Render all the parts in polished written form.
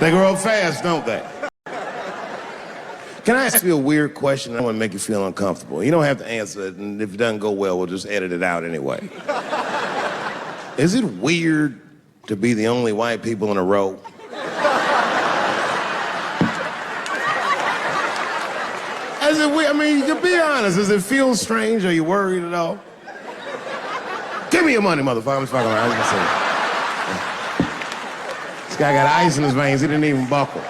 They grow up fast, don't they? Can I ask you a weird question? I don't want to make you feel uncomfortable. You don't have to answer it, and if it doesn't go well, we'll just edit it out anyway. Is it weird to be the only white people in a row? Is it weird? I mean, you can be honest. Does it feel strange? Are you worried at all? Give me your money, motherfucker. I'm just fucking around. This guy got ice in his veins. He didn't even buckle.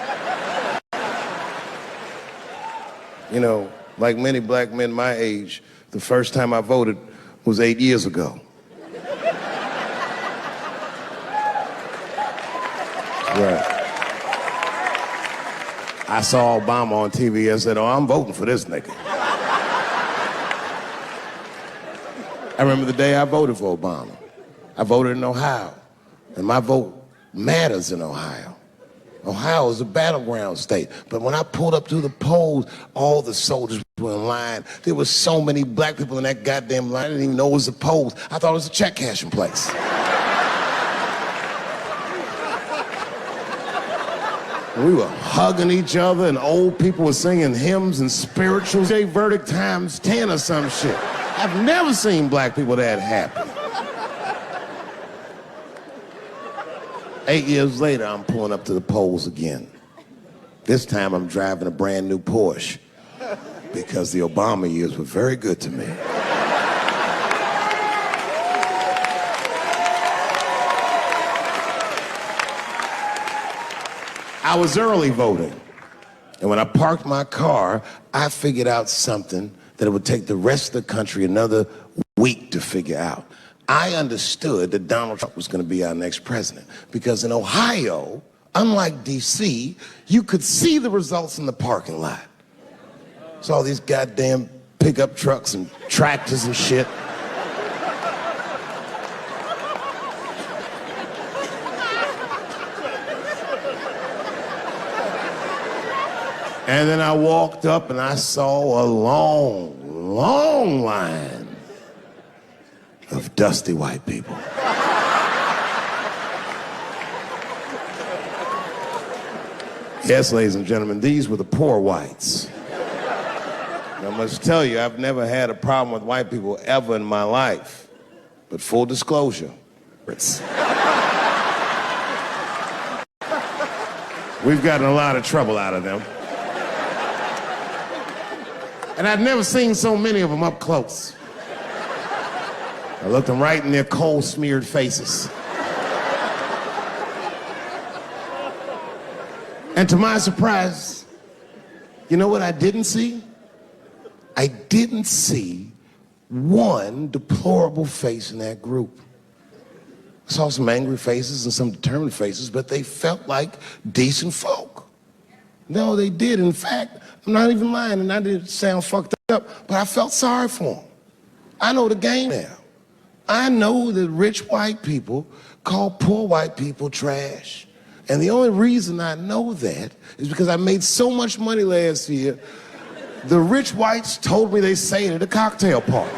You know, like many black men my age, the first time I voted was 8 years ago. Right. I saw Obama on TV. I said, oh, I'm voting for this nigga. I remember the day I voted for Obama. I voted in Ohio, and my vote matters in Ohio. Ohio is a battleground state, but when I pulled up to the polls, all the soldiers were in line. There were so many black people in that goddamn line, I didn't even know it was the polls. I thought it was a check cashing place. We were hugging each other, and old people were singing hymns and spirituals. They verdict times 10 or some shit. I've never seen black people that happy. 8 years later, I'm pulling up to the polls again. This time, I'm driving a brand new Porsche because the Obama years were very good to me. I was early voting, and when I parked my car, I figured out something that it would take the rest of the country another week to figure out. I understood that Donald Trump was going to be our next president because in Ohio, unlike D.C., you could see the results in the parking lot. Saw these goddamn pickup trucks and tractors and shit. And then I walked up and I saw a long, long line of dusty white people. Yes, ladies and gentlemen, these were the poor whites. And I must tell you, I've never had a problem with white people ever in my life. But full disclosure, we've gotten a lot of trouble out of them. And I'd never seen so many of them up close. I looked them right in their coal-smeared faces. And to my surprise, you know what I didn't see? I didn't see one deplorable face in that group. I saw some angry faces and some determined faces, but they felt like decent folk. No, they did. In fact, I'm not even lying, and I didn't sound fucked up, but I felt sorry for them. I know the game now. I know that rich white people call poor white people trash. And the only reason I know that is because I made so much money last year, the rich whites told me they say it at a cocktail party.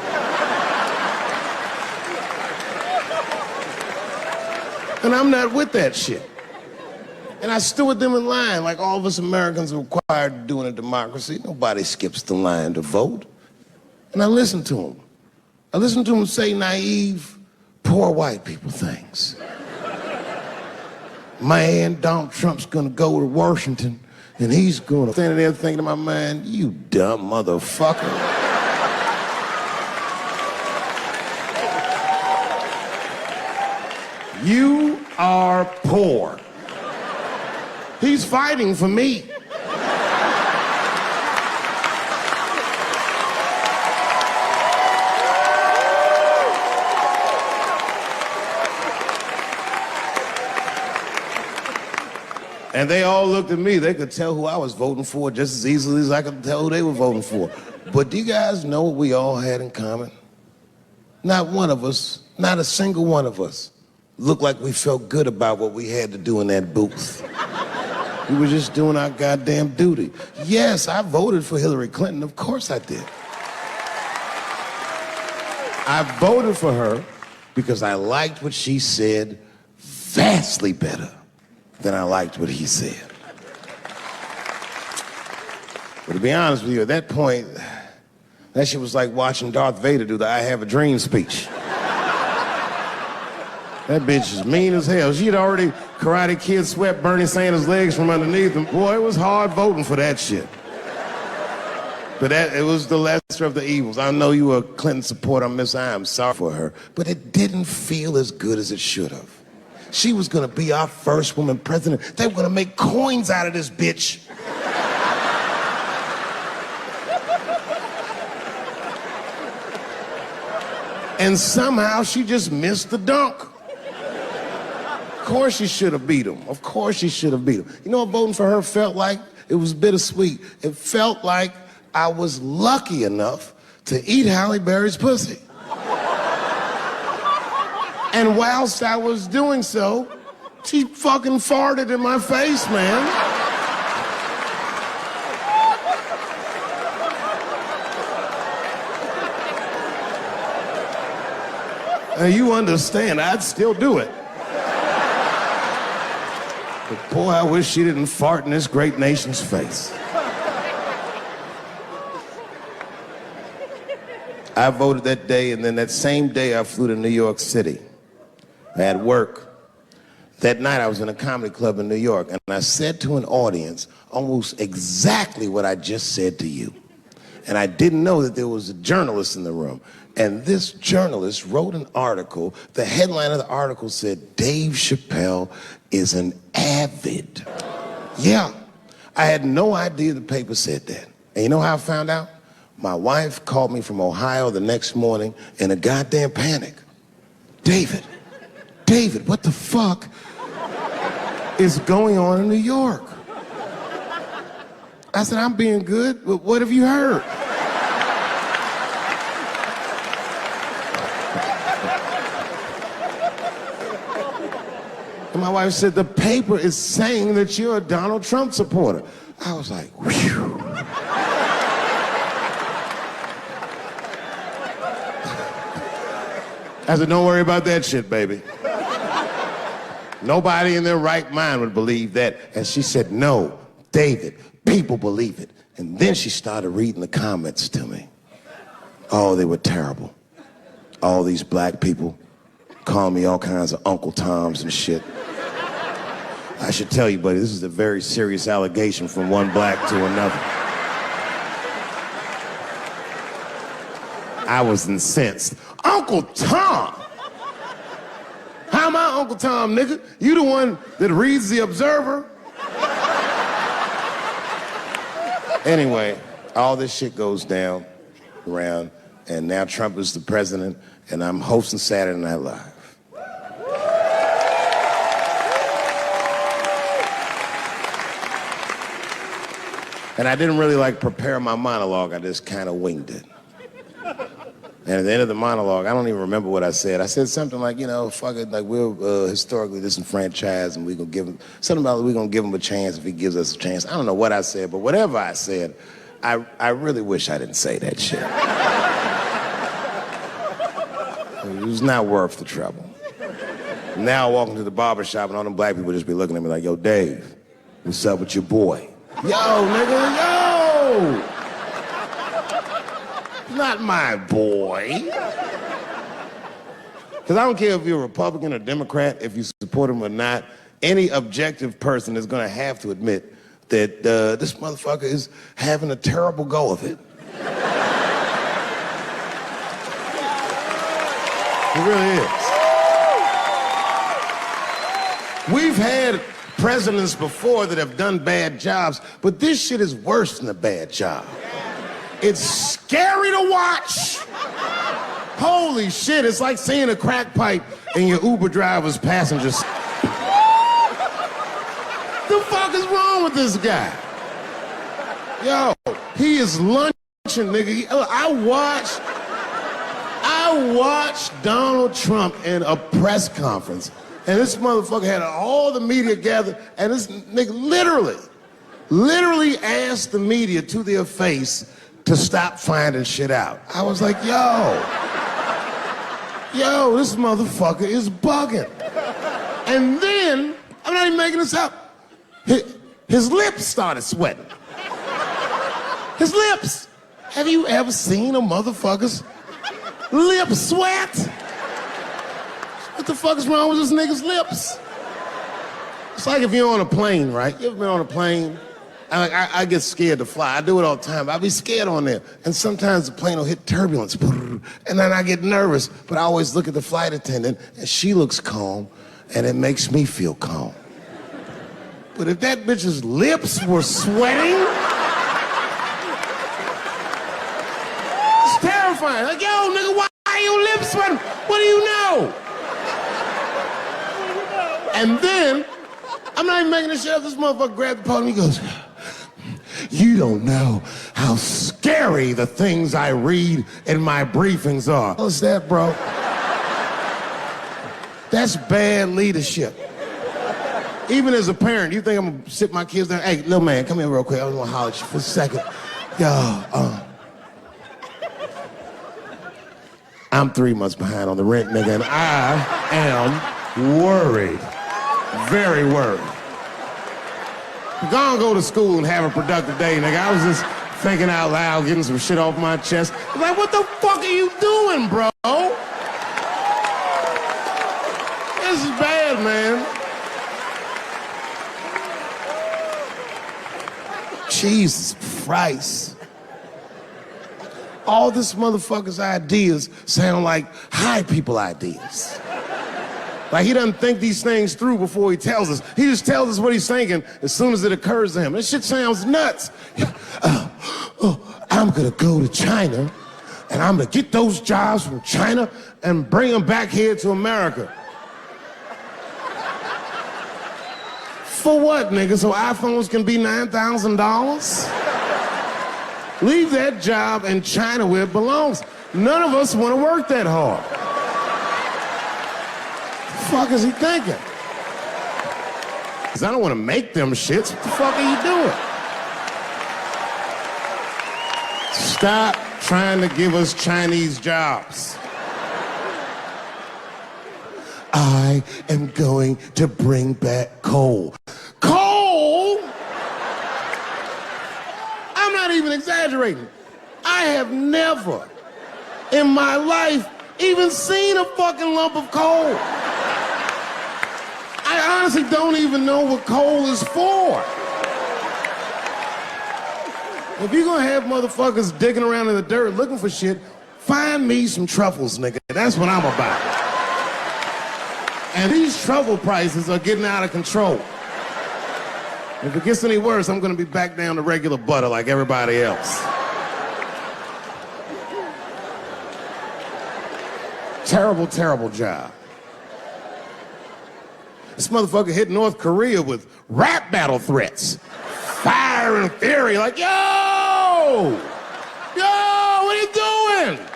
And I'm not with that shit. And I stood with them in line like all of us Americans are required to do in a democracy. Nobody skips the line to vote. And I listened to them. I listened to them say naive, poor white people things. Man, Donald Trump's gonna go to Washington and he's gonna stand there thinking in my mind, you dumb motherfucker. You are poor. He's fighting for me. And they all looked at me. They could tell who I was voting for just as easily as I could tell who they were voting for. But do you guys know what we all had in common? Not one of us, not a single one of us, looked like we felt good about what we had to do in that booth. We were just doing our goddamn duty. Yes, I voted for Hillary Clinton. Of course I did. I voted for her because I liked what she said vastly better then I liked what he said. But to be honest with you, at that point, that shit was like watching Darth Vader do the I Have a Dream speech. That bitch is mean as hell. She had already Karate Kid swept Bernie Sanders' legs from underneath him. Boy, it was hard voting for that shit. But it was the lesser of the evils. I know you were a Clinton supporter, Miss I. I'm sorry for her. But it didn't feel as good as it should have. She was gonna be our first woman president. They were gonna make coins out of this bitch. And somehow she just missed the dunk. Of course she should have beat him. Of course she should have beat him. You know what voting for her felt like? It was bittersweet. It felt like I was lucky enough to eat Halle Berry's pussy. And whilst I was doing so, she fucking farted in my face, man. Now you understand, I'd still do it. But boy, I wish she didn't fart in this great nation's face. I voted that day, and then that same day I flew to New York City. I had work. That night I was in a comedy club in New York, and I said to an audience almost exactly what I just said to you. And I didn't know that there was a journalist in the room. And this journalist wrote an article. The headline of the article said, Dave Chappelle is an avid. Yeah, I had no idea the paper said that. And you know how I found out? My wife called me from Ohio the next morning in a goddamn panic. David, what the fuck is going on in New York? I said, I'm being good, but what have you heard? And my wife said, the paper is saying that you're a Donald Trump supporter. I was like, whew. I said, don't worry about that shit, baby. Nobody in their right mind would believe that. And she said, no, David, people believe it. And then she started reading the comments to me. Oh, they were terrible. All these black people calling me all kinds of Uncle Toms and shit. I should tell you, buddy, this is a very serious allegation from one black to another. I was incensed. Uncle Tom? How am I Uncle Tom, nigga? You the one that reads The Observer? Anyway, all this shit goes down around, and now Trump is the president, and I'm hosting Saturday Night Live. And I didn't really prepare my monologue, I just kind of winged it. And at the end of the monologue, I don't even remember what I said. I said something like, you know, fuck it, we're historically disenfranchised, and we're gonna give him, something about we're gonna give him a chance if he gives us a chance. I don't know what I said, but whatever I said, I really wish I didn't say that shit. It was not worth the trouble. Now I walk into the barbershop and all them black people just be looking at me like, yo, Dave, what's up with your boy? Yo, nigga, yo! Not my boy. Because I don't care if you're a Republican or Democrat, if you support him or not, any objective person is going to have to admit that this motherfucker is having a terrible go of it. It really is. We've had presidents before that have done bad jobs, but this shit is worse than a bad job. It's scary to watch. Holy shit, it's like seeing a crack pipe in your Uber driver's passenger seat. The fuck is wrong with this guy? Yo, he is lunching, nigga. I watched Donald Trump in a press conference, and this motherfucker had all the media gathered, and this nigga literally asked the media to their face to stop finding shit out. I was like, yo, this motherfucker is bugging. And then I'm not even making this up. His lips started sweating. His lips. Have you ever seen a motherfucker's lips sweat? What the fuck is wrong with this nigga's lips? It's like if you're on a plane, right? You ever been on a plane? I get scared to fly. I do it all the time. I be scared on there. And sometimes the plane will hit turbulence. And then I get nervous. But I always look at the flight attendant, and she looks calm, and it makes me feel calm. But if that bitch's lips were sweating, it's terrifying. Like, yo, nigga, why are your lips sweating? What do you know? And then, I'm not even making this shit up. This motherfucker grabbed the podium, he goes, you don't know how scary the things I read in my briefings are. What's that, bro? That's bad leadership. Even as a parent, you think I'm gonna sit my kids down? Hey, little man, come here real quick. I just wanna holler at you for a second. Yo, I'm 3 months behind on the rent, nigga, and I am worried. Very worried. Go to school and have a productive day, nigga. I was just thinking out loud, getting some shit off my chest. Like, what the fuck are you doing, bro? This is bad, man. Jesus Christ. All this motherfucker's ideas sound like high people ideas. Like, he doesn't think these things through before he tells us. He just tells us what he's thinking as soon as it occurs to him. This shit sounds nuts. I'm gonna go to China, and I'm gonna get those jobs from China and bring them back here to America. For what, nigga? So iPhones can be $9,000? Leave that job in China where it belongs. None of us want to work that hard. What the fuck is he thinking? Because I don't want to make them shits. What the fuck are you doing? Stop trying to give us Chinese jobs. I am going to bring back coal. Coal? I'm not even exaggerating. I have never in my life even seen a fucking lump of coal. I honestly don't even know what coal is for. If you're gonna have motherfuckers digging around in the dirt looking for shit, find me some truffles, nigga. That's what I'm about. And these truffle prices are getting out of control. If it gets any worse, I'm gonna be back down to regular butter like everybody else. Terrible, terrible job. This motherfucker hit North Korea with rap battle threats. Fire and fury, like, yo! Yo, what are you doing?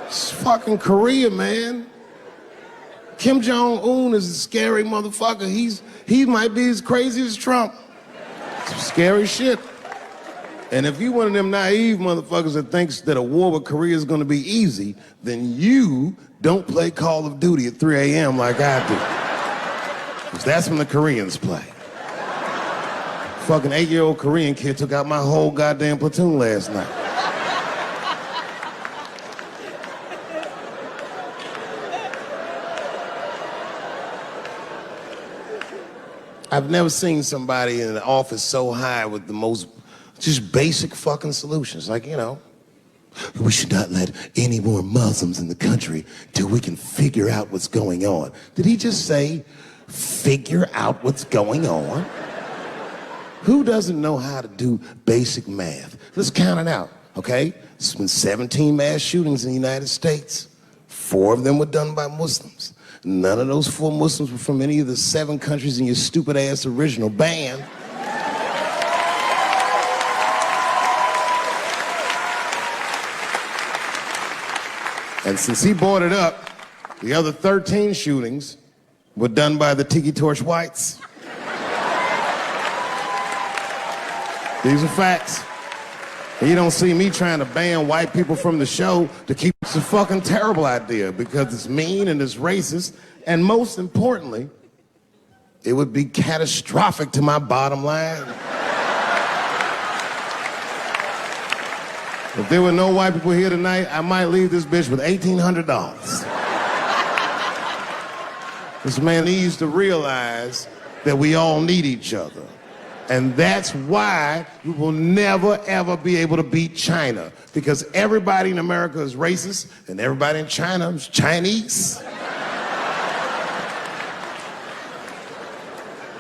It's fucking Korea, man. Kim Jong-un is a scary motherfucker. He might be as crazy as Trump. Some scary shit. And if you one of them naive motherfuckers that thinks that a war with Korea is gonna be easy, then you don't play Call of Duty at 3 a.m. like I do. Because that's when the Koreans play. Fucking 8-year-old Korean kid took out my whole goddamn platoon last night. I've never seen somebody in an office so high with the most just basic fucking solutions. Like, you know, we should not let any more Muslims in the country till we can figure out what's going on. Did he just say, figure out what's going on? Who doesn't know how to do basic math? Let's count it out, okay? There's been 17 mass shootings in the United States. 4 of them were done by Muslims. None of those 4 Muslims were from any of the 7 countries in your stupid ass original band. And since he brought it up, the other 13 shootings were done by the Tiki Torch Whites. These are facts. And you don't see me trying to ban white people from the show to keep It's a fucking terrible idea because it's mean and it's racist, and most importantly, it would be catastrophic to my bottom line. If there were no white people here tonight, I might leave this bitch with $1,800. This man needs to realize that we all need each other. And that's why we will never, ever be able to beat China. Because everybody in America is racist, and everybody in China is Chinese.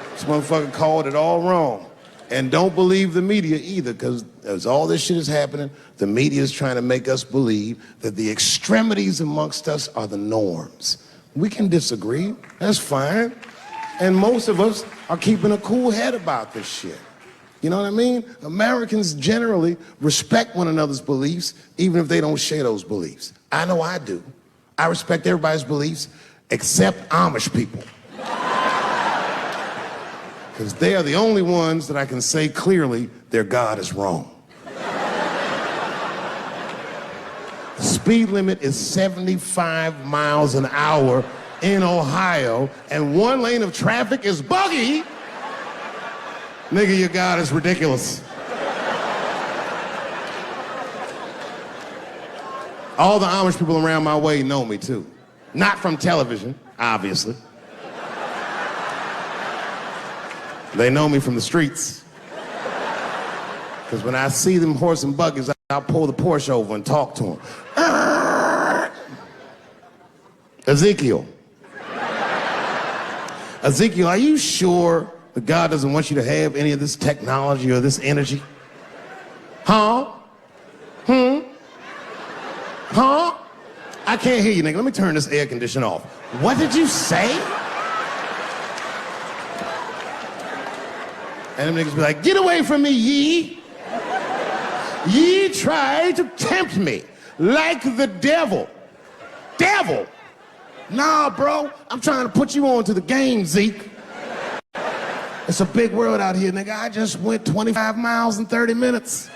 This motherfucker called it all wrong. And don't believe the media either, because as all this shit is happening, the media is trying to make us believe that the extremities amongst us are the norms. We can disagree, that's fine. And most of us are keeping a cool head about this shit. You know what I mean? Americans generally respect one another's beliefs, even if they don't share those beliefs. I know I do. I respect everybody's beliefs except Amish people. Because they are the only ones that I can say clearly their God is wrong. The speed limit is 75 miles an hour in Ohio, and one lane of traffic is buggy. Nigga, your God is ridiculous. All the Amish people around my way know me too. Not from television, obviously. They know me from the streets. Because when I see them horse and buggies, I'll pull the Porsche over and talk to them. Ezekiel, are you sure that God doesn't want you to have any of this technology or this energy? Huh? Huh? I can't hear you, nigga. Let me turn this air conditioner off. What did you say? And them niggas be like, get away from me, ye. Ye tried to tempt me like the devil. Devil? Nah, bro, I'm trying to put you on to the game, Zeke. It's a big world out here, nigga. I just went 25 miles in 30 minutes.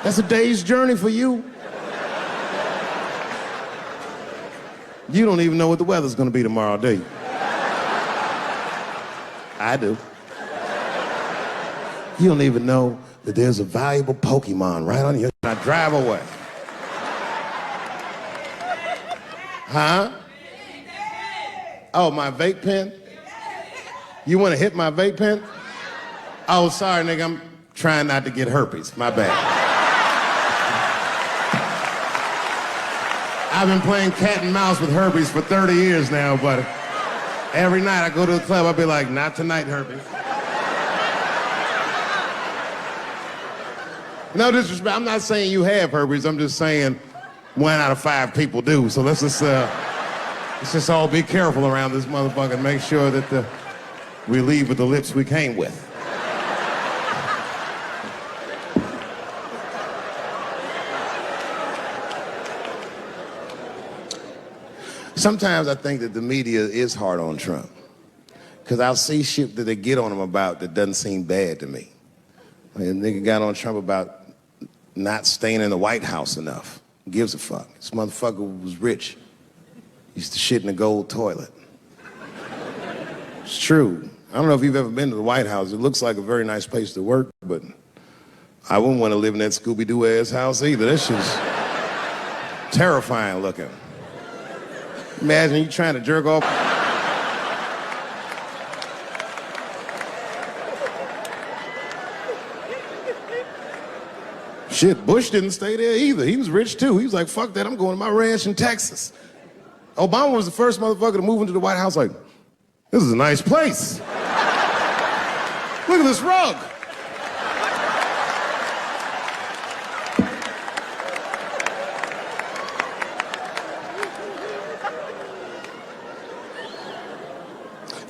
That's a day's journey for you. You don't even know what the weather's gonna be tomorrow, do you? I do. You don't even know that there's a valuable Pokemon right on your... I drive away. Huh? Oh, my vape pen? You want to hit my vape pen? Oh, sorry, nigga. I'm trying not to get herpes. My bad. I've been playing cat and mouse with herpes for 30 years now, but every night I go to the club, I'll be like, not tonight, herpes. No disrespect. I'm not saying you have herpes. I'm just saying 1 out of 5 people do. So let's just all be careful around this motherfucker and make sure that we leave with the lips we came with. Sometimes I think that the media is hard on Trump. Because I'll see shit that they get on him about that doesn't seem bad to me. Like, a nigga got on Trump about not staying in the White House enough. Who gives a fuck? This motherfucker was rich. Used to shit in a gold toilet. It's true. I don't know if you've ever been to the White House. It looks like a very nice place to work, but I wouldn't want to live in that Scooby-Doo ass house either. That shit's terrifying looking. Imagine you trying to jerk off. Shit, Bush didn't stay there either. He was rich too. He was like, fuck that, I'm going to my ranch in Texas. Obama was the first motherfucker to move into the White House like, this is a nice place. Look at this rug.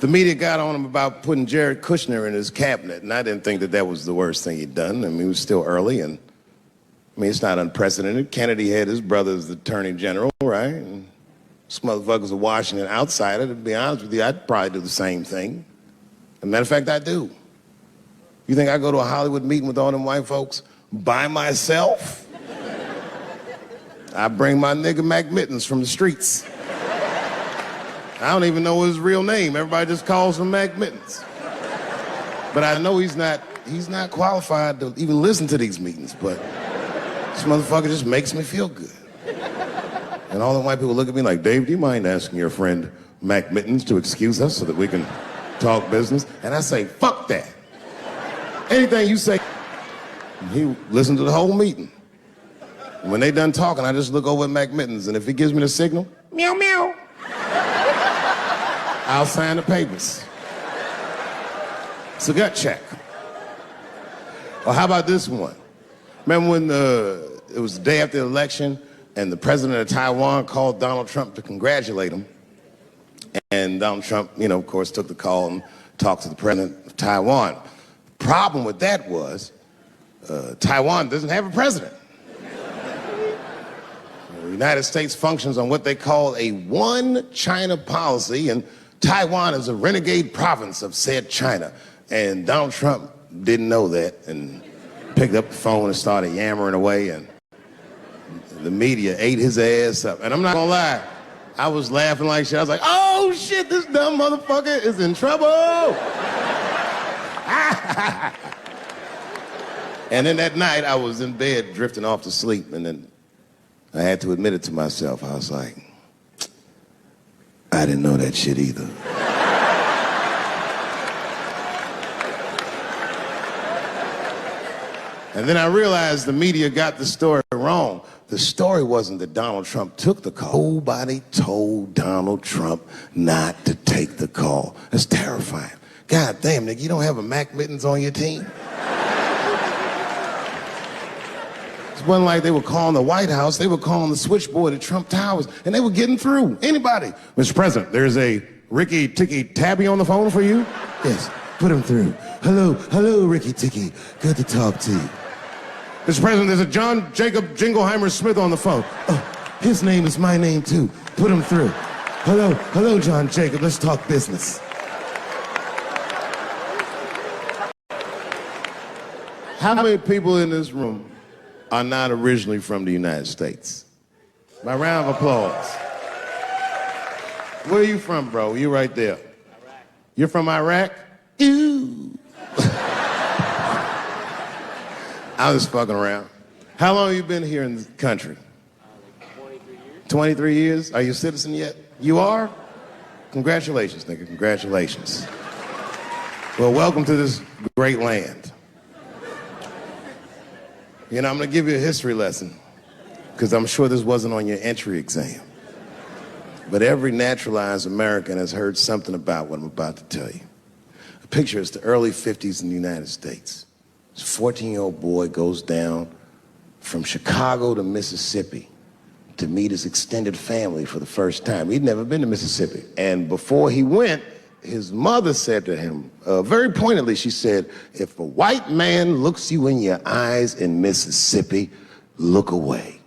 The media got on him about putting Jared Kushner in his cabinet, and I didn't think that that was the worst thing he'd done. I mean, it was still early, and I mean, it's not unprecedented. Kennedy had his brother as the attorney general, right? And this motherfucker's a Washington outsider. To be honest with you, I'd probably do the same thing. As a matter of fact, I do. You think I go to a Hollywood meeting with all them white folks by myself? I bring my nigga Mac Mittens from the streets. I don't even know his real name. Everybody just calls him Mac Mittens. But I know he's not qualified to even listen to these meetings, but this motherfucker just makes me feel good. And all the white people look at me like, Dave, do you mind asking your friend Mac Mittens to excuse us so that we can talk business? And I say, fuck that. Anything you say. And he listened to the whole meeting. And when they done talking, I just look over at Mac Mittens, and if he gives me the signal, meow, meow, I'll sign the papers. It's a gut check. Or how about this one? Remember when it was the day after the election and the president of Taiwan called Donald Trump to congratulate him? And Donald Trump, of course, took the call and talked to the president of Taiwan. The problem with that was Taiwan doesn't have a president. The United States functions on what they call a one China policy, and Taiwan is a renegade province of said China. And Donald Trump didn't know that and picked up the phone and started yammering away, and the media ate his ass up. And I'm not gonna lie, I was laughing like shit. I was like, oh shit, this dumb motherfucker is in trouble. And then that night I was in bed drifting off to sleep, and then I had to admit it to myself. I was like, I didn't know that shit either. And then I realized the media got the story wrong. The story wasn't that Donald Trump took the call. Nobody told Donald Trump not to take the call. That's terrifying. God damn, nigga, you don't have a Mac Mittens on your team? It wasn't like they were calling the White House. They were calling the switchboard at Trump Towers, and they were getting through. Anybody. Mr. President, there's a Ricky Ticky Tabby on the phone for you? Yes, put him through. Hello, Ricky Ticky. Good to talk to you. Mr. President, there's a John Jacob Jingleheimer Smith on the phone. Oh, his name is my name, too. Put him through. Hello, John Jacob. Let's talk business. How many people in this room are not originally from the United States? My round of applause. Where are you from, bro? You right there. Iraq. You're from Iraq? Ew. I was fucking around. How long have you been here in the country? Like 23 years. 23 years? Are you a citizen yet? You are? Congratulations, nigga. Congratulations. Well, welcome to this great land. I'm gonna give you a history lesson, because I'm sure this wasn't on your entry exam. But every naturalized American has heard something about what I'm about to tell you. The picture is the early 50s in the United States. This 14-year-old boy goes down from Chicago to Mississippi to meet his extended family for the first time. He'd never been to Mississippi. And before he went, his mother said to him, very pointedly, she said, if a white man looks you in your eyes in Mississippi, look away.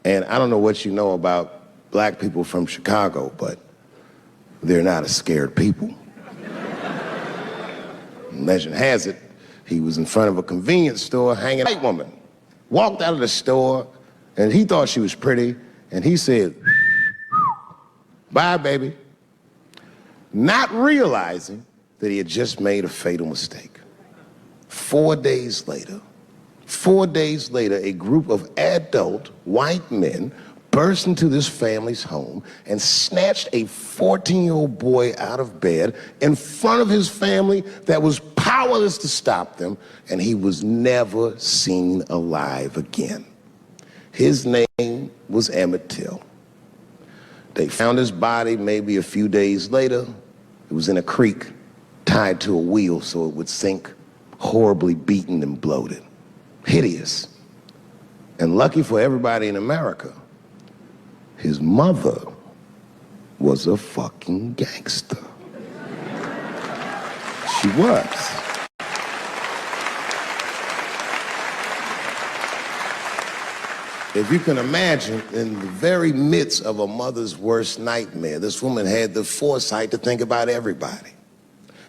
And I don't know what you know about black people from Chicago, but they're not a scared people. Legend has it, he was in front of a convenience store hanging. A white woman walked out of the store, and he thought she was pretty, and he said, bye, baby. Not realizing that he had just made a fatal mistake. 4 days later, a group of adult white men burst into this family's home and snatched a 14-year-old boy out of bed in front of his family that was powerless to stop them, and he was never seen alive again. His name was Emmett Till. They found his body maybe a few days later. It was in a creek, tied to a wheel so it would sink, horribly beaten and bloated. Hideous. And lucky for everybody in America, his mother was a fucking gangster. She was. If you can imagine, in the very midst of a mother's worst nightmare, this woman had the foresight to think about everybody.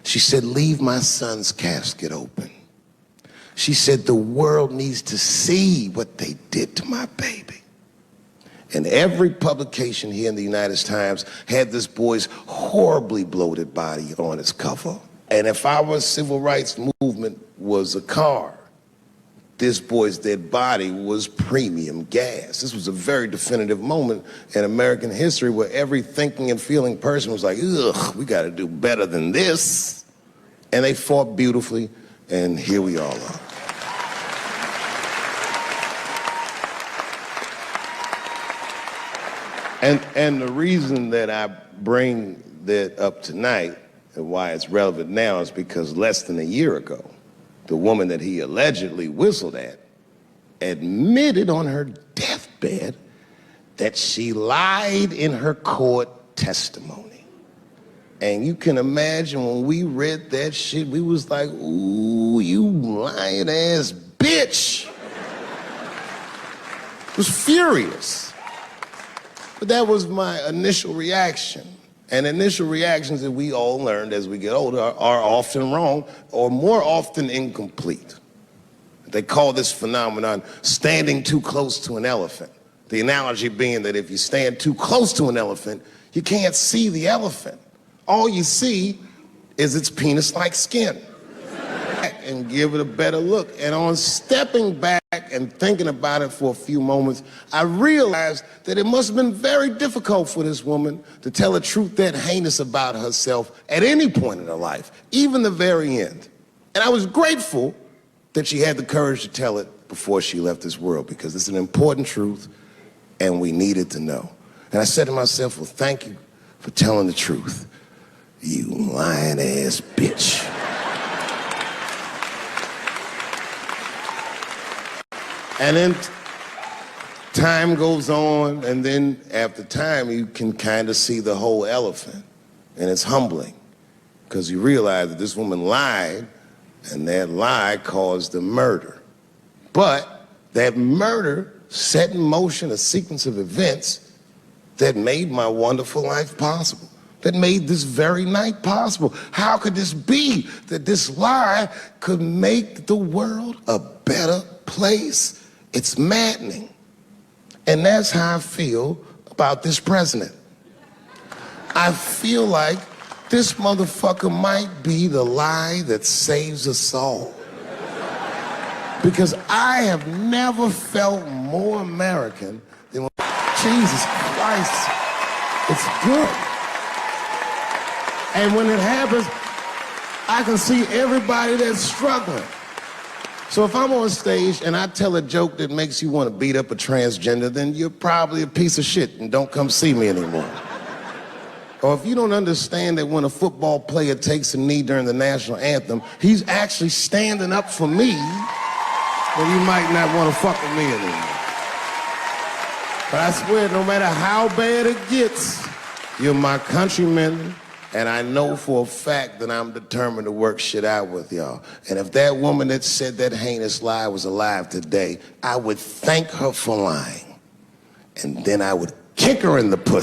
She said, leave my son's casket open. She said, the world needs to see what they did to my baby. And every publication here in the United Times had this boy's horribly bloated body on its cover. And if our civil rights movement was a car, this boy's dead body was premium gas. This was a very definitive moment in American history where every thinking and feeling person was like, ugh, we gotta do better than this. And they fought beautifully, and here we all are. And the reason that I bring that up tonight and why it's relevant now is because less than a year ago, the woman that he allegedly whistled at admitted on her deathbed that she lied in her court testimony. And you can imagine when we read that shit, we was like, ooh, you lying ass bitch. I was furious. But that was my initial reaction. And initial reactions that we all learned as we get older are often wrong or more often incomplete. They call this phenomenon standing too close to an elephant. The analogy being that if you stand too close to an elephant, you can't see the elephant. All you see is its penis-like skin. And give it a better look. And on stepping back and thinking about it for a few moments, I realized that it must have been very difficult for this woman to tell a truth that heinous about herself at any point in her life, even the very end. And I was grateful that she had the courage to tell it before she left this world, because it's an important truth and we needed to know. And I said to myself, well, thank you for telling the truth, you lying ass bitch. And then time goes on, and then after time, you can kind of see the whole elephant. And it's humbling, because you realize that this woman lied, and that lie caused the murder. But that murder set in motion a sequence of events that made my wonderful life possible, that made this very night possible. How could this be that this lie could make the world a better place? It's maddening. And that's how I feel about this president. I feel like this motherfucker might be the lie that saves us all. Because I have never felt more American than when, Jesus Christ, it's good. And when it happens, I can see everybody that's struggling. So if I'm on stage and I tell a joke that makes you want to beat up a transgender, then you're probably a piece of shit and don't come see me anymore. Or if you don't understand that when a football player takes a knee during the national anthem, he's actually standing up for me, then you might not want to fuck with me anymore. But I swear, no matter how bad it gets, you're my countrymen, and I know for a fact that I'm determined to work shit out with y'all. And if that woman that said that heinous lie was alive today, I would thank her for lying. And then I would kick her in the pussy.